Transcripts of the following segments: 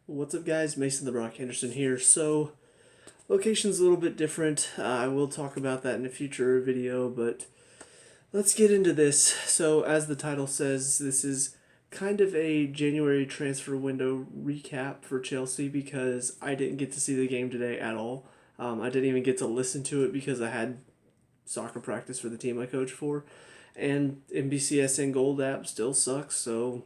What's up, guys? Mason the Rock Henderson here. So, location's a little bit different. I will talk about that in a future video, but let's get into this. So, as the title says, this is kind of a January transfer window recap for Chelsea because I didn't get to see the game today at all. I didn't even get to listen to it because I had soccer practice for the team I coach for, and NBCSN Gold app still sucks, so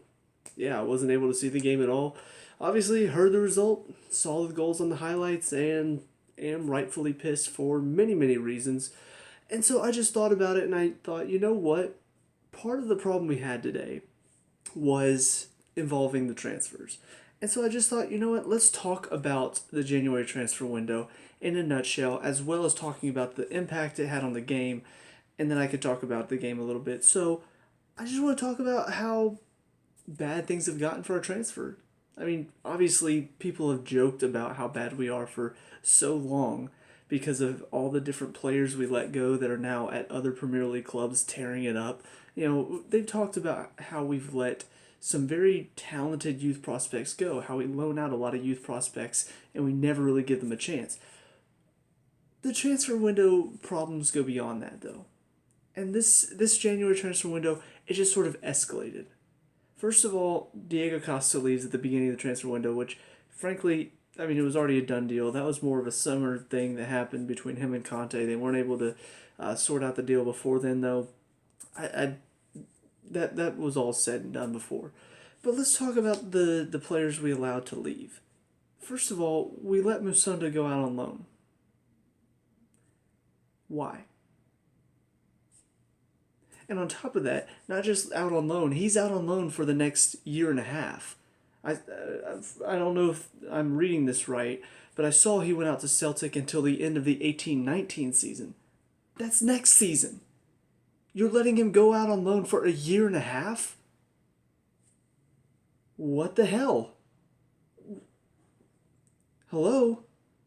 yeah, I wasn't able to see the game at all. Obviously, heard the result, saw the goals on the highlights, and am rightfully pissed for many, many reasons. And so I just thought about it and I thought, you know what? Part of the problem we had today was involving the transfers. And so I just thought, you know what? Let's talk about the January transfer window in a nutshell, as well as talking about the impact it had on the game. And then I could talk about the game a little bit. So I just want to talk about how bad things have gotten for our transfer. I mean, obviously, people have joked about how bad we are for so long because of all the different players we let go that are now at other Premier League clubs tearing it up. They've talked about how we've let some very talented youth prospects go, how we loan out a lot of youth prospects and we never really give them a chance. The transfer window problems go beyond that, though. And this January transfer window, it just sort of escalated. First of all, Diego Costa leaves at the beginning of the transfer window, which, frankly, I mean, it was already a done deal. That was more of a summer thing that happened between him and Conte. They weren't able to sort out the deal before then, though. That was all said and done before. But let's talk about the players we allowed to leave. First of all, we let Musonda go out on loan. Why? And on top of that, not just out on loan, he's out on loan for the next year and a half. I don't know if I'm reading this right, but I saw he went out to Celtic until the end of the 18-19 season. That's next season. You're letting him go out on loan for a year and a half? What the hell? Hello?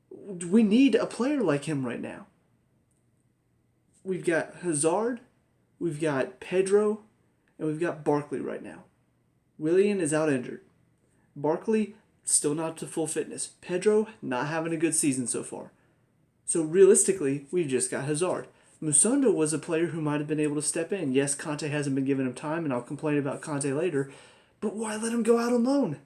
We need a player like him right now. We've got Hazard, we've got Pedro, and we've got Barkley right now. Willian is out injured. Barkley, still not to full fitness. Pedro, not having a good season so far. So realistically, we've just got Hazard. Musonda was a player who might have been able to step in. Yes, Conte hasn't been giving him time, and I'll complain about Conte later, but why let him go out on loan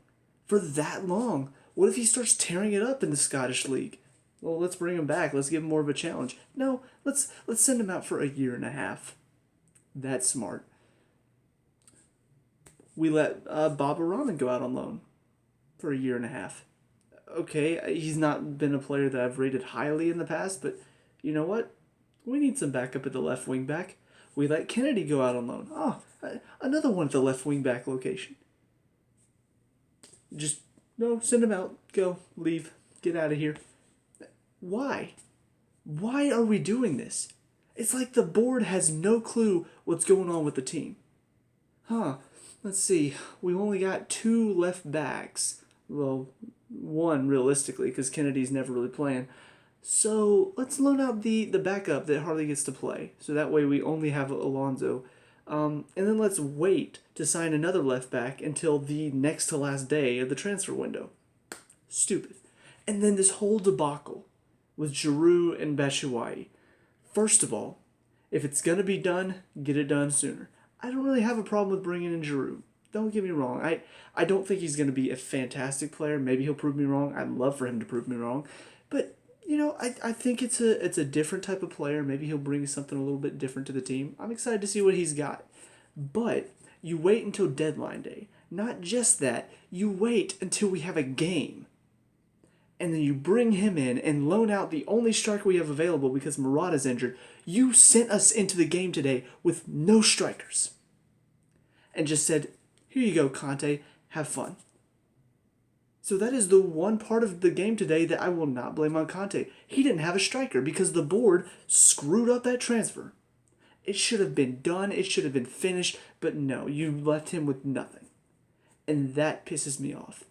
for that long? What if he starts tearing it up in the Scottish League? Well, let's bring him back. Let's give him more of a challenge. No, let's send him out for a year and a half. That's smart. We let Baba Rahman go out on loan for a year and a half. Okay, he's not been a player that I've rated highly in the past, but you know what? We need some backup at the left wing back. We let Kennedy go out on loan. Oh, another one at the left wing back location. Just, no, send him out. Go, leave, get out of here. Why? Why are we doing this? It's like the board has no clue what's going on with the team. Let's see. We only got 2 left backs. Well, 1 realistically, because Kennedy's never really playing. So let's loan out the backup that hardly gets to play. So that way we only have Alonso. And then let's wait to sign another left back until the next to last day of the transfer window. Stupid. And then this whole debacle with Giroud and Batshuayi. First of all, if it's going to be done, get it done sooner. I don't really have a problem with bringing in Giroud. Don't get me wrong. I don't think he's going to be a fantastic player. Maybe he'll prove me wrong. I'd love for him to prove me wrong. But, I think it's a different type of player. Maybe he'll bring something a little bit different to the team. I'm excited to see what he's got. But you wait until deadline day. Not just that, you wait until we have a game. And then you bring him in and loan out the only striker we have available because Murata's injured. You sent us into the game today with no strikers. And just said, here you go, Conte, have fun. So that is the one part of the game today that I will not blame on Conte. He didn't have a striker because the board screwed up that transfer. It should have been done, it should have been finished, but no, you left him with nothing. And that pisses me off.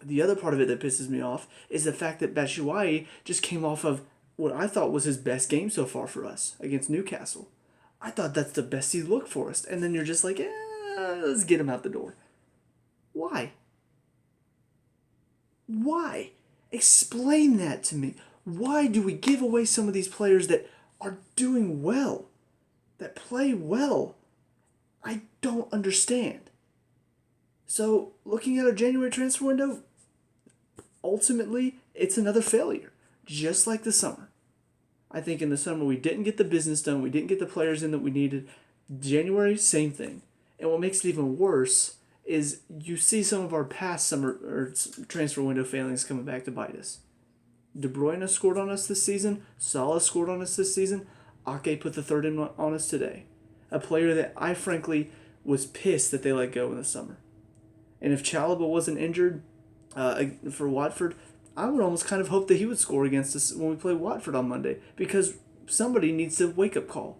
The other part of it that pisses me off is the fact that Batshuayi just came off of what I thought was his best game so far for us against Newcastle. I thought that's the best he'd looked for us. And then you're just like, let's get him out the door. Why? Why? Explain that to me. Why do we give away some of these players that are doing well, that play well? I don't understand. So, looking at our January transfer window, ultimately, it's another failure, just like the summer. I think in the summer we didn't get the business done, we didn't get the players in that we needed. January, same thing. And what makes it even worse is you see some of our past summer or transfer window failings coming back to bite us. De Bruyne scored on us this season. Salah scored on us this season. Ake put the third in on us today. A player that I frankly was pissed that they let go in the summer. And if Chalobah wasn't injured for Watford, I would almost kind of hope that he would score against us when we play Watford on Monday, because somebody needs a wake-up call.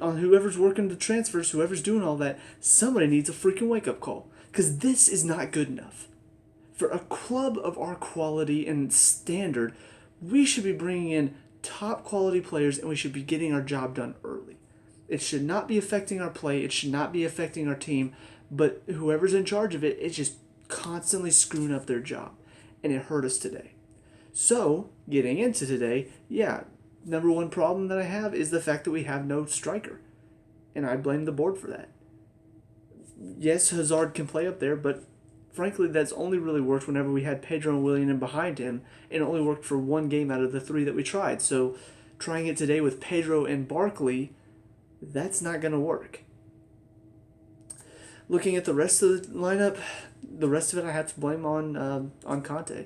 On whoever's working the transfers, whoever's doing all that, somebody needs a freaking wake-up call. Because this is not good enough. For a club of our quality and standard, we should be bringing in top quality players and we should be getting our job done early. It should not be affecting our play. It should not be affecting our team. But whoever's in charge of it is just constantly screwing up their job. And it hurt us today. So, getting into today, number one problem that I have is the fact that we have no striker. And I blame the board for that. Yes, Hazard can play up there, but frankly, that's only really worked whenever we had Pedro and Willian in behind him, and it only worked for one game out of the 3 that we tried. So, trying it today with Pedro and Barkley, that's not going to work. Looking at the rest of the lineup, the rest of it I have to blame on Conte.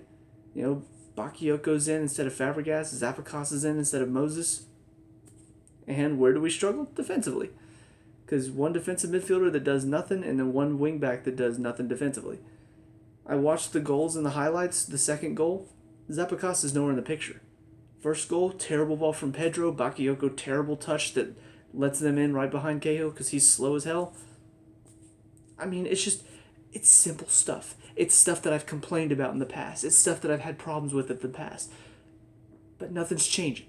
Bakayoko's in instead of Fabregas, Zappacosta's is in instead of Moses. And where do we struggle? Defensively. Because one defensive midfielder that does nothing, and then one wingback that does nothing defensively. I watched the goals and the highlights. The second goal, Zappacosta's nowhere in the picture. First goal, terrible ball from Pedro. Bakayoko, terrible touch that lets them in right behind Cahill because he's slow as hell. I mean, it's simple stuff. It's stuff that I've complained about in the past. It's stuff that I've had problems with in the past. But nothing's changing.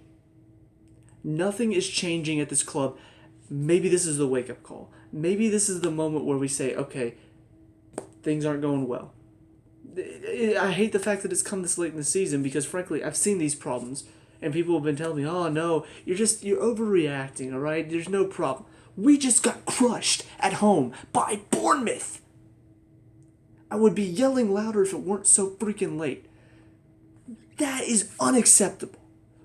Nothing is changing at this club. Maybe this is the wake-up call. Maybe this is the moment where we say, okay, things aren't going well. I hate the fact that it's come this late in the season because, frankly, I've seen these problems. And people have been telling me, oh, no, you're overreacting, all right? There's no problem. We just got crushed at home by Bournemouth. I would be yelling louder if it weren't so freaking late. That is unacceptable.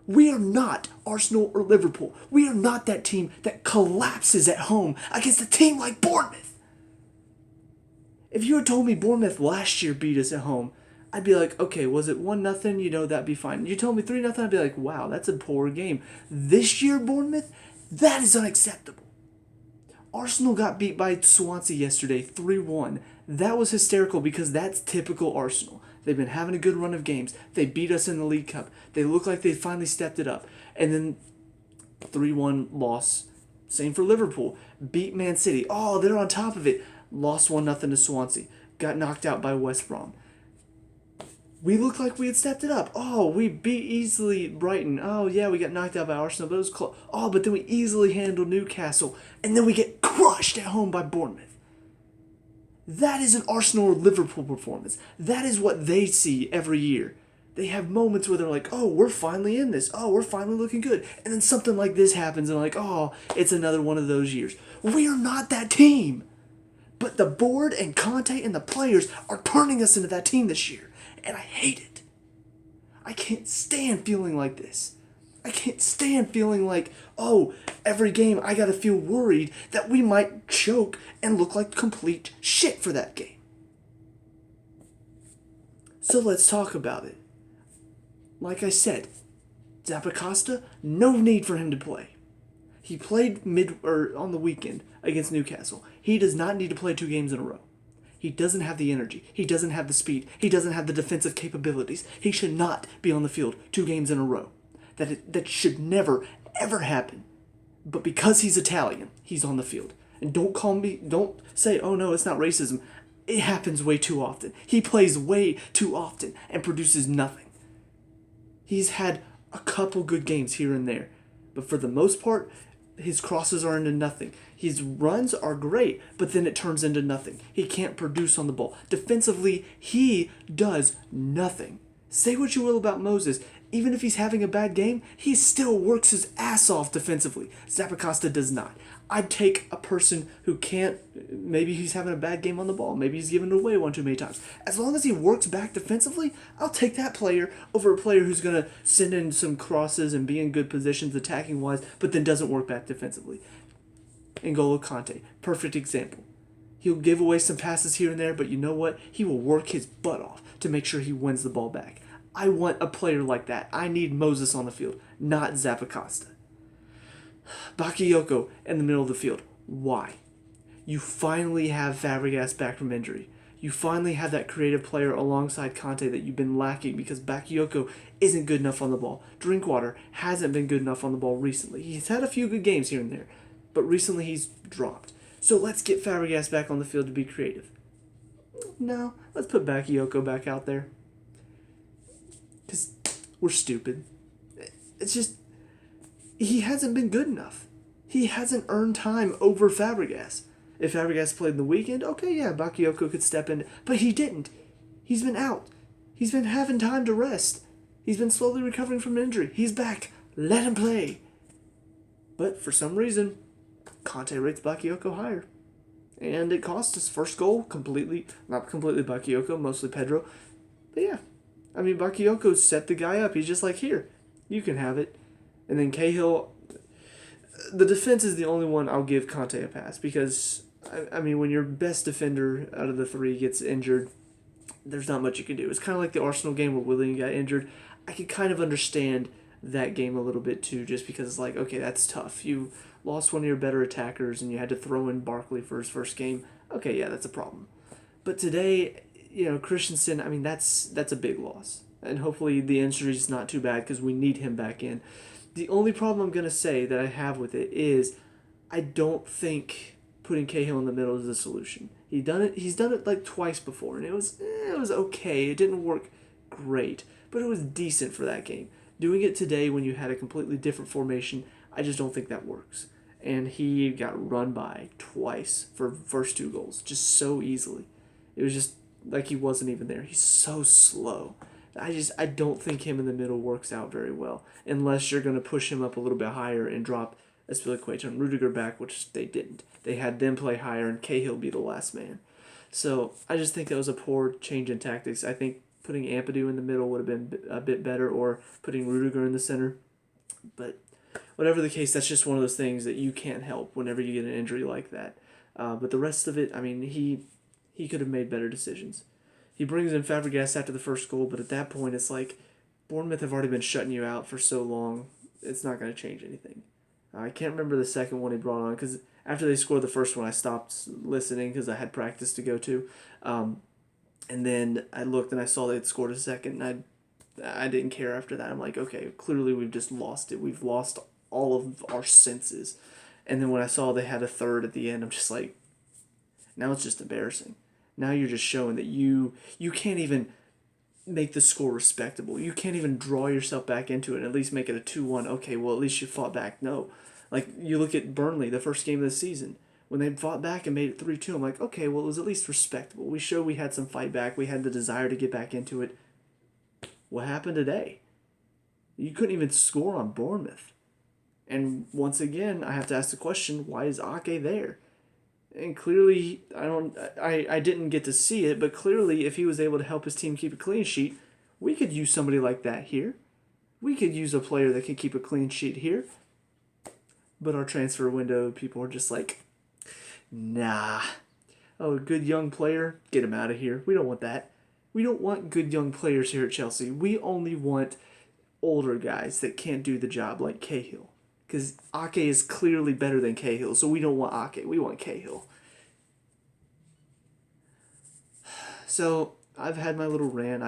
We are not Arsenal or Liverpool. We are not that team that collapses at home against a team like Bournemouth. If you had told me Bournemouth last year beat us at home, I'd be like, okay, was it 1-0? That'd be fine. You told me 3-0, I'd be like, wow, that's a poor game. This year, Bournemouth, that is unacceptable. Arsenal got beat by Swansea yesterday, 3-1. That was hysterical because that's typical Arsenal. They've been having a good run of games. They beat us in the League Cup. They look like they finally stepped it up. And then 3-1 loss. Same for Liverpool. Beat Man City. Oh, they're on top of it. Lost 1-0 to Swansea. Got knocked out by West Brom. We looked like we had stepped it up. Oh, we beat easily Brighton. Oh, yeah, we got knocked out by Arsenal, but it was close. Oh, but then we easily handled Newcastle. And then we get crushed at home by Bournemouth. That is an Arsenal or Liverpool performance. That is what they see every year. They have moments where they're like, oh, we're finally in this. Oh, we're finally looking good. And then something like this happens and like, oh, it's another one of those years. We are not that team. But the board and Conte and the players are turning us into that team this year. And I hate it. I can't stand feeling like this. I can't stand feeling like, oh, every game I gotta feel worried that we might choke and look like complete shit for that game. So let's talk about it. Like I said, Zappacosta, no need for him to play. He played on the weekend against Newcastle. He does not need to play 2 games in a row. He doesn't have the energy. He doesn't have the speed. He doesn't have the defensive capabilities. He should not be on the field 2 games in a row. That should never, ever happen. But because he's Italian, he's on the field. And don't say, oh no, it's not racism. It happens way too often. He plays way too often and produces nothing. He's had a couple good games here and there. But for the most part, His crosses are into nothing. His runs are great, but then it turns into nothing. He can't produce on the ball. Defensively, he does nothing. Say what you will about Moses. Even if he's having a bad game, he still works his ass off defensively. Zappacosta does not. I'd take a person who can't, maybe he's having a bad game on the ball. Maybe he's giving it away one too many times. As long as he works back defensively, I'll take that player over a player who's going to send in some crosses and be in good positions attacking-wise, but then doesn't work back defensively. N'Golo Kante, perfect example. He'll give away some passes here and there, but you know what? He will work his butt off to make sure he wins the ball back. I want a player like that. I need Moses on the field, not Zappacosta. Bakayoko in the middle of the field. Why? You finally have Fabregas back from injury. You finally have that creative player alongside Conte that you've been lacking because Bakayoko isn't good enough on the ball. Drinkwater hasn't been good enough on the ball recently. He's had a few good games here and there, but recently he's dropped. So let's get Fabregas back on the field to be creative. No, let's put Bakayoko back out there. Because we're stupid. It's just, he hasn't been good enough. He hasn't earned time over Fabregas. If Fabregas played in the weekend, okay, yeah, Bakayoko could step in. But he didn't. He's been out. He's been having time to rest. He's been slowly recovering from an injury. He's back. Let him play. But for some reason, Conte rates Bakayoko higher. And it cost his first goal completely, not completely Bakayoko, mostly Pedro. But yeah, I mean, Bakayoko set the guy up. He's just like, here, you can have it. And then Cahill, the defense is the only one I'll give Conte a pass because, I mean, when your best defender out of the three gets injured, there's not much you can do. It's kind of like the Arsenal game where Willian got injured. I could kind of understand that game a little bit too, just because it's like, okay, that's tough. You lost one of your better attackers and you had to throw in Barkley for his first game. Okay, yeah, that's a problem. But today, you know, Christensen, I mean, that's a big loss. And hopefully the injury's not too bad because we need him back in. The only problem I'm going to say that I have with it is I don't think putting Cahill in the middle is the solution. He's done it like twice before, and it was okay. It didn't work great, but it was decent for that game. Doing it today when you had a completely different formation, I just don't think that works. And he got run by twice for first two goals, just so easily. It was just like he wasn't even there. He's so slow. I don't think him in the middle works out very well unless you're going to push him up a little bit higher and drop Azpilicueta and Rudiger back, which they didn't. They had them play higher and Cahill be the last man. So I just think that was a poor change in tactics. I think putting Ampadu in the middle would have been a bit better, or putting Rudiger in the center. But whatever the case, that's just one of those things that you can't help whenever you get an injury like that. But the rest of it, I mean, he could have made better decisions. He brings in Fabregas after the first goal, but at that point it's like Bournemouth have already been shutting you out for so long, it's not going to change anything. I can't remember the second one he brought on because after they scored the first one I stopped listening because I had practice to go to. And then I looked and I saw they'd scored a second and I didn't care after that. I'm like, okay, clearly we've just lost it. We've lost all of our senses. And then when I saw they had a third at the end, I'm just like, now it's just embarrassing. Now you're just showing that you can't even make the score respectable. You can't even draw yourself back into it and at least make it a 2-1. Okay, well, at least you fought back. No. Like, you look at Burnley, the first game of the season. When they fought back and made it 3-2, I'm like, okay, well, it was at least respectable. We showed we had some fight back. We had the desire to get back into it. What happened today? You couldn't even score on Bournemouth. And once again, I have to ask the question, why is Ake there? And clearly, I didn't get to see it, but clearly if he was able to help his team keep a clean sheet, we could use somebody like that here. We could use a player that can keep a clean sheet here. But our transfer window, people are just like, nah. Oh, a good young player, get him out of here. We don't want that. We don't want good young players here at Chelsea. We only want older guys that can't do the job like Cahill. Because Ake is clearly better than Cahill, so we don't want Ake. We want Cahill. So I've had my little rant.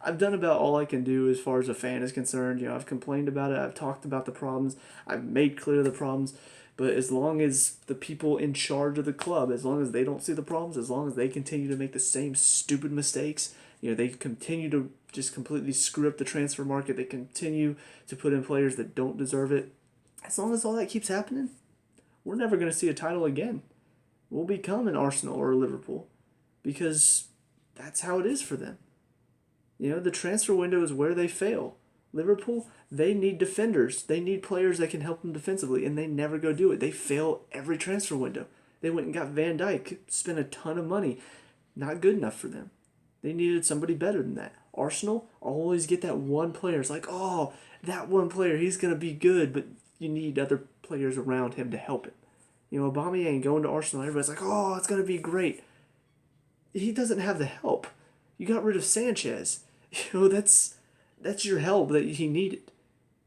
I've done about all I can do as far as a fan is concerned. You know, I've complained about it. I've talked about the problems. I've made clear the problems. But as long as the people in charge of the club, as long as they don't see the problems, as long as they continue to make the same stupid mistakes, you know, they continue to just completely screw up the transfer market. They continue to put in players that don't deserve it. As long as all that keeps happening, we're never going to see a title again. We'll become an Arsenal or a Liverpool because that's how it is for them. The transfer window is where they fail. Liverpool, they need defenders. They need players that can help them defensively, and they never go do it. They fail every transfer window. They went and got Van Dijk, spent a ton of money. Not good enough for them. They needed somebody better than that. Arsenal always get that one player. It's like, oh, that one player, he's going to be good, but you need other players around him to help him. Aubameyang going to Arsenal, everybody's like, oh, it's going to be great. He doesn't have the help. You got rid of Sanchez. That's your help that he needed.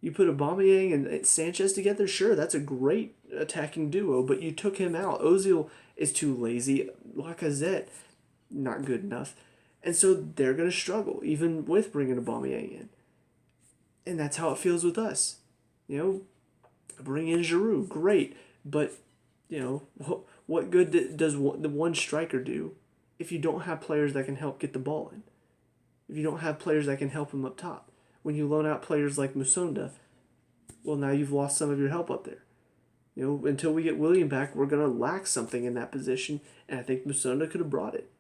You put Aubameyang and Sanchez together, sure, that's a great attacking duo, but you took him out. Ozil is too lazy. Lacazette, not good enough. And so they're going to struggle, even with bringing Aubameyang in. And that's how it feels with us. Bring in Giroud, great. But, what good does the one striker do if you don't have players that can help get the ball in? If you don't have players that can help him up top? When you loan out players like Musonda, well, now you've lost some of your help up there. Until we get William back, we're going to lack something in that position, and I think Musonda could have brought it.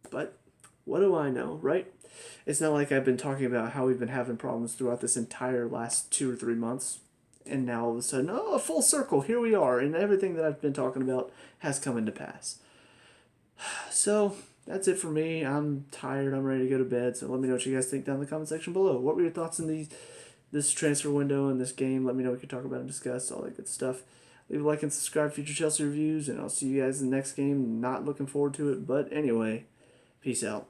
But what do I know, right? It's not like I've been talking about how we've been having problems throughout this entire last 2 or 3 months, and now all of a sudden, a full circle, here we are, and everything that I've been talking about has come into pass. So that's it for me. I'm tired. I'm ready to go to bed. So let me know what you guys think down in the comment section below. What were your thoughts on this transfer window and this game? Let me know what we can talk about and discuss, all that good stuff. Leave a like and subscribe for future Chelsea reviews, and I'll see you guys in the next game. Not looking forward to it, but anyway, peace out.